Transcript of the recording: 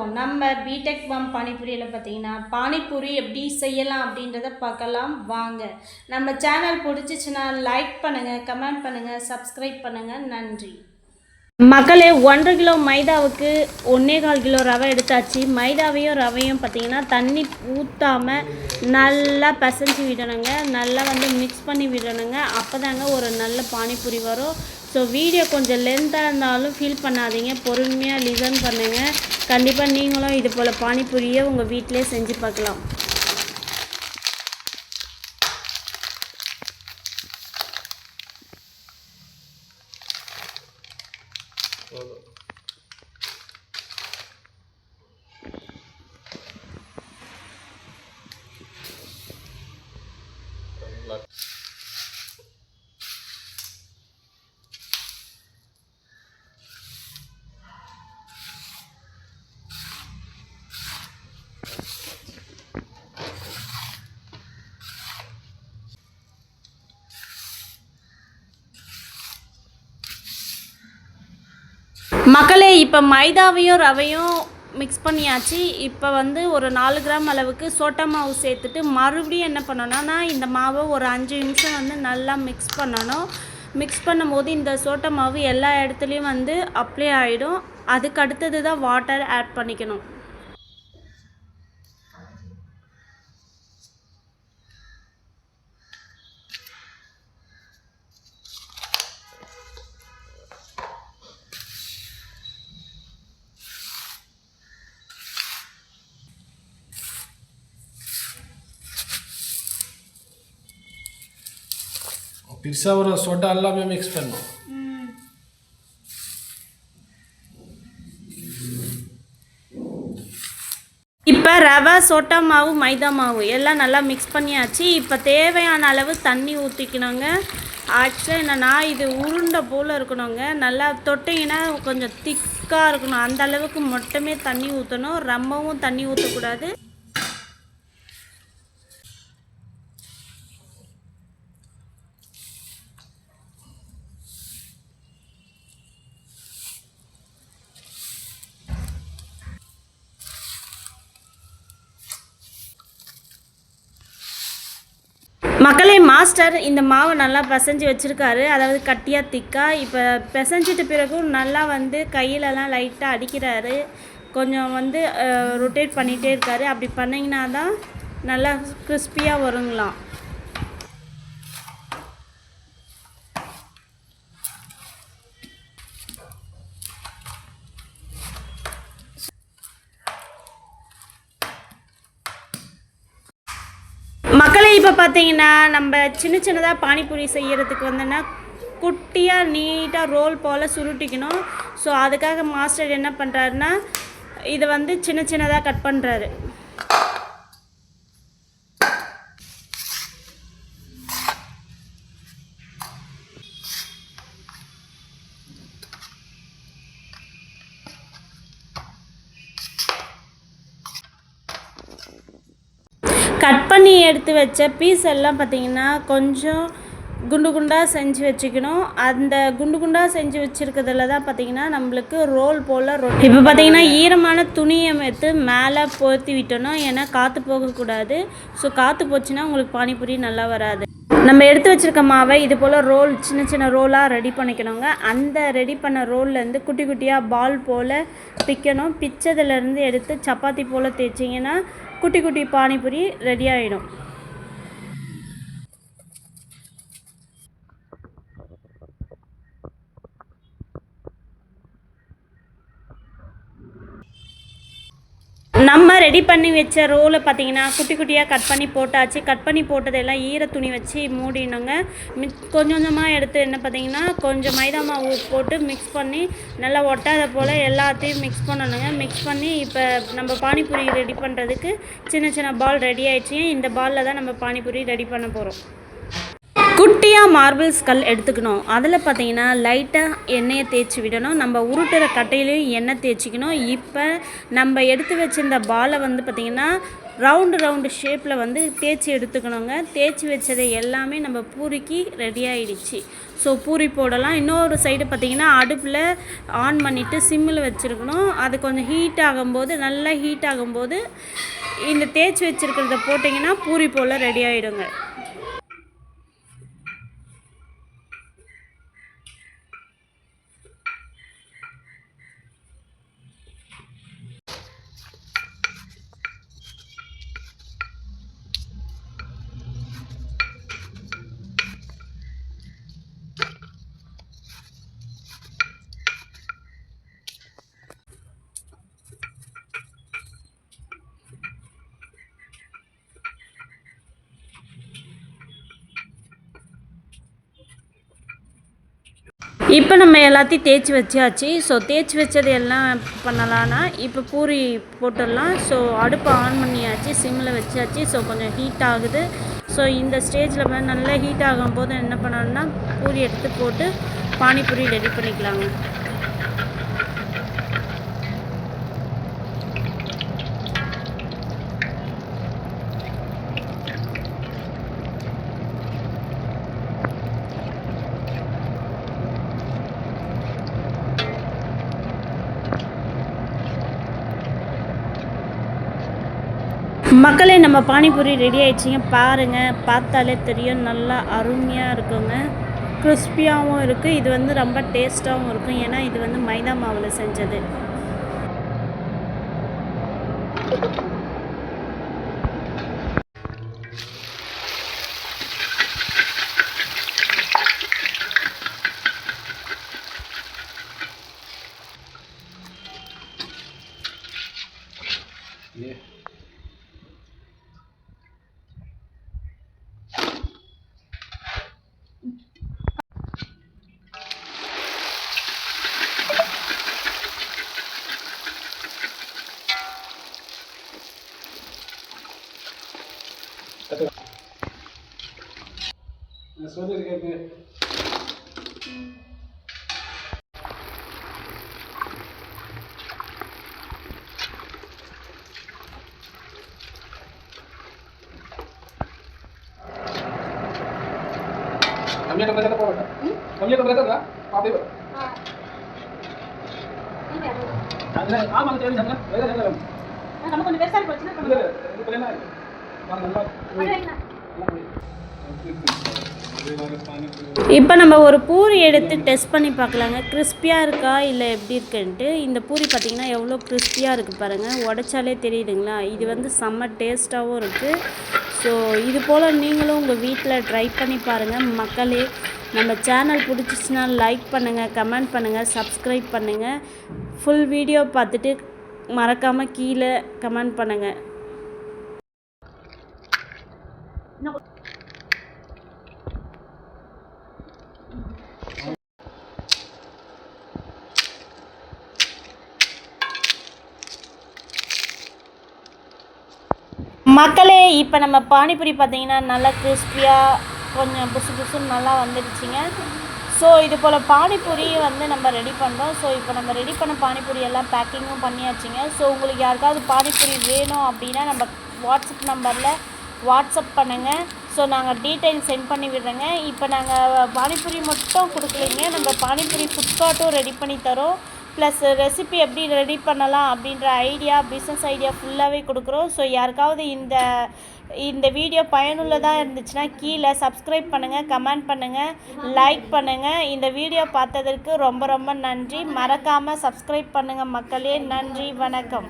வணக்கம். நம்ம பிடெக் பம் பானிபூரியில் பார்த்தீங்கன்னா பானிபூரி எப்படி செய்யலாம் அப்படின்றத பார்க்கலாம் வாங்க. நம்ம சேனல் பிடிச்சிச்சின்னா லைக் பண்ணுங்கள், கமெண்ட் பண்ணுங்கள், சப்ஸ்கிரைப் பண்ணுங்கள். நன்றி. மக்களே, 1.5 கிலோ மைதாவுக்கு 1.25 கிலோ ரவை எடுத்தாச்சு. மைதாவையும் ரவையும் பார்த்திங்கன்னா தண்ணி ஊற்றாமல் நல்லா பிசைஞ்சு விடணுங்க. நல்லா மிக்ஸ் பண்ணி விடணுங்க. அப்போ தாங்க ஒரு நல்ல பானிபூரி வரும். ஸோ வீடியோ கொஞ்சம் லென்த்தாக இருந்தாலும் ஃபீல் பண்ணாதீங்க, பொறுமையாக லிசன் பண்ணுங்கள். கண்டிப்பாக நீங்களும் இது போல் பானிபூரியை உங்கள் வீட்டிலே செஞ்சு பார்க்கலாம். மக்களே, இப்போ மைதாவையும் ரவையும் மிக்ஸ் பண்ணியாச்சு. இப்போ ஒரு 4 கிராம் அளவுக்கு சோட்டா மாவு சேர்த்துட்டு மறுபடியும் என்ன பண்ணணும்னா இந்த மாவை ஒரு 5 நிமிஷம் நல்லா மிக்ஸ் பண்ணணும். மிக்ஸ் பண்ணும்போது இந்த சோட்டா மாவு எல்லா இடத்துலையும் அப்ளை ஆகிடும். அதுக்கு அடுத்தது தான் வாட்டர் ஆட் பண்ணிக்கணும். पिरसा और सोडा अल्लाह में मिक्स करना. இப்போ ரவை, சோட்டா மாவு, மைதா மாவு எல்லாம் நல்லா மிக்ஸ் பண்ணியாச்சு. இப்போ தேவையான அளவு தண்ணி ஊற்றிக்கணுங்க. ஆக்சுவலாக என்னென்னா இது உருண்டை போல் இருக்கணுங்க. நல்லா தொட்டிங்கன்னா கொஞ்சம் திக்காக இருக்கணும். அந்த அளவுக்கு மட்டுமே தண்ணி ஊற்றணும். ரொம்பவும் தண்ணி ஊற்றக்கூடாது. மக்களே, மாஸ்டர் இந்த மாவை நல்லா பிசைஞ்சு வச்சுருக்காரு. அதாவது கட்டியாக திக்காக. இப்போ பிசைஞ்சிட்ட பிறகும் நல்லா கையிலலாம் லைட்டாக அடிக்கிறாரு. கொஞ்சம் ரொட்டேட் பண்ணிகிட்டே இருக்காரு. அப்படி பண்ணிங்கன்னா தான் நல்லா கிறிஸ்பியாக வருங்களாம். மக்களே, இப்போ பார்த்தீங்கன்னா நம்ம சின்னதாக பானிபூரி செய்கிறதுக்கு குட்டியாக நீட்டாக ரோல் போல் சுருட்டிக்கணும். ஸோ அதுக்காக மாஸ்டர் என்ன பண்ணுறாருன்னா இதை சின்னதாக கட் பண்ணுறாரு. கட் பண்ணி எடுத்து வச்ச பீஸ் எல்லாம் பார்த்திங்கன்னா கொஞ்சம் குண்டு குண்டாக செஞ்சு வச்சுக்கணும். அந்த குண்டு குண்டாக செஞ்சு வச்சுருக்கிறதுல தான் பார்த்திங்கன்னா நம்மளுக்கு ரோல் போல் இப்போ பார்த்திங்கன்னா ஈரமான துணியை எடுத்து மேலே போர்த்தி விட்டணும். ஏன்னா காற்று போகக்கூடாது. ஸோ காற்று போச்சுன்னா உங்களுக்கு பானிபூரி நல்லா வராது. நம்ம எடுத்து வச்சுருக்க மாவை இது போல் ரோல் சின்ன ரோலாக ரெடி பண்ணிக்கணுங்க. அந்த ரெடி பண்ண ரோல்லேருந்து குட்டி குட்டியாக பால் போல் பிக்கணும். பிச்சதுலேருந்து எடுத்து சப்பாத்தி போல் தேய்ச்சிங்கன்னா குட்டி குட்டி பானிபூரி ரெடி ஆகிடும். நம்ம ரெடி பண்ணி வச்ச ரோலை பார்த்திங்கன்னா குட்டி குட்டியாக கட் பண்ணி போட்டாச்சு. கட் பண்ணி போட்டதெல்லாம் ஈர துணி வச்சு மூடினோங்க. கொஞ்சம் கொஞ்சமாக எடுத்து என்ன பார்த்திங்கன்னா கொஞ்சம் மைதா மாவு போட்டு மிக்ஸ் பண்ணி நல்லா ஒட்டாத போல் எல்லாத்தையும் மிக்ஸ் பண்ணணுங்க. மிக்ஸ் பண்ணி இப்போ நம்ம பானிபூரி ரெடி பண்ணுறதுக்கு சின்ன பால் ரெடி ஆகிடுச்சு. இந்த பாலில் தான் நம்ம பானிபூரி ரெடி பண்ண போகிறோம். குட்டியாக மார்பிள்ஸ் கல் எடுத்துக்கணும். அதில் பார்த்திங்கன்னா லைட்டாக எண்ணெயை தேய்ச்சி விடணும். நம்ம உருட்டுற கட்டையிலையும் எண்ணெய் தேய்ச்சிக்கணும். இப்போ நம்ம எடுத்து வச்சிருந்த பாலை பார்த்திங்கன்னா ரவுண்டு ஷேப்பில் வந்து தேய்ச்சி எடுத்துக்கணுங்க. தேய்ச்சி வச்சதை எல்லாமே நம்ம பூரிக்கு ரெடி ஆகிடுச்சு. ஸோ பூரி போடலாம். இன்னொரு சைடு பார்த்திங்கன்னா அடுப்பில் ஆன் பண்ணிவிட்டு சிம்மில் வச்சுருக்கணும். அது கொஞ்சம் ஹீட் ஆகும்போது, நல்லா ஹீட் ஆகும்போது இந்த தேய்ச்சி வச்சுருக்கிறத போட்டிங்கன்னா பூரி போல் ரெடி ஆகிடுங்க. இப்போ நம்ம எல்லாத்தையும் தேய்ச்சி வச்சாச்சு. ஸோ தேய்ச்சி வச்சது எல்லாம் பண்ணலான்னா இப்போ பூரி போட்டுடலாம். ஸோ அடுப்பை ஆன் பண்ணியாச்சு, சிம்மில் வச்சாச்சு. ஸோ கொஞ்சம் ஹீட் ஆகுது. ஸோ இந்த ஸ்டேஜில் நல்லா ஹீட் ஆகும்போது என்ன பண்ணணும்னா பூரி எடுத்து போட்டு பானிபூரி ரெடி பண்ணிக்கலாங்க. மக்களே, நம்ம பானிபூரி ரெடி ஆகிடுச்சிங்க. பாருங்கள், பார்த்தாலே தெரியும், நல்லா அருமையாக இருக்குங்க. கிறிஸ்பியாகவும் இருக்குது. இது வந்து ரொம்ப டேஸ்ட்டாகவும் இருக்கும். ஏன்னா இது வந்து மைதா மாவில் செஞ்சது. कमी तो बचा था कमी तो बचा था आप ही अरे आप मांगते हैं हमने वैसा नहीं करना நம்ம கொஞ்சம் பெருசாக போச்சுன்னா இல்ல இது பண்ணேனா இப்போ நம்ம ஒரு பூரி எடுத்து டெஸ்ட் பண்ணி பார்க்கலாங்க. கிறிஸ்பியாக இருக்கா இல்லை எப்படி இருக்குன்ட்டு. இந்த பூரி பார்த்திங்கன்னா எவ்வளோ கிறிஸ்பியாக இருக்குது பாருங்கள். உடைச்சாலே தெரியுதுங்களா. இது வந்து செம்ம டேஸ்ட்டாகவும் இருக்குது. ஸோ இது போல் நீங்களும் உங்கள் வீட்டில் ட்ரை பண்ணி பாருங்கள் மக்களே. நம்ம சேனல் பிடிச்சிச்சின்னா லைக் பண்ணுங்கள், கமெண்ட் பண்ணுங்கள், சப்ஸ்கிரைப் பண்ணுங்கள். ஃபுல் வீடியோ பார்த்துட்டு மறக்காமல் கீழே கமெண்ட் பண்ணுங்கள். மக்களே, இப்போ நம்ம பானிபூரி பார்த்திங்கன்னா நல்லா கிறிஸ்பியாக கொஞ்சம் புசுன்னு நல்லா வந்துடுச்சிங்க. ஸோ இது போல் பானிபூரி வந்து நம்ம ரெடி பண்ணுறோம். ஸோ இப்போ நம்ம ரெடி பண்ண பானிபூரி எல்லாம் பேக்கிங்கும் பண்ணியாச்சுங்க. ஸோ உங்களுக்கு யாருக்காவது பானிபூரி வேணும் அப்படின்னா நம்ம வாட்ஸ்அப் நம்பரில் வாட்ஸ்அப் பண்ணுங்கள். ஸோ நாங்கள் டீட்டெயில் சென்ட் பண்ணி விடுறோங்க. இப்போ நாங்கள் பானிபூரி மட்டும் கொடுக்கலைங்க, நம்ம பானிபூரி ஃபுட் கார்ட்டும் ரெடி பண்ணி தரோம். ப்ளஸ் ரெசிபி எப்படி ரெடி பண்ணலாம் அப்படின்ற ஐடியா, பிஸ்னஸ் ஐடியா ஃபுல்லாகவே கொடுக்குறோம். ஸோ யாருக்காவது இந்த வீடியோ பயனுள்ளதாக இருந்துச்சுன்னா கீழே சப்ஸ்கிரைப் பண்ணுங்கள், கமெண்ட் பண்ணுங்கள், லைக் பண்ணுங்கள். இந்த வீடியோ பார்த்ததற்கு ரொம்ப ரொம்ப நன்றி. மறக்காமல் சப்ஸ்கிரைப் பண்ணுங்கள் மக்களே. நன்றி, வணக்கம்.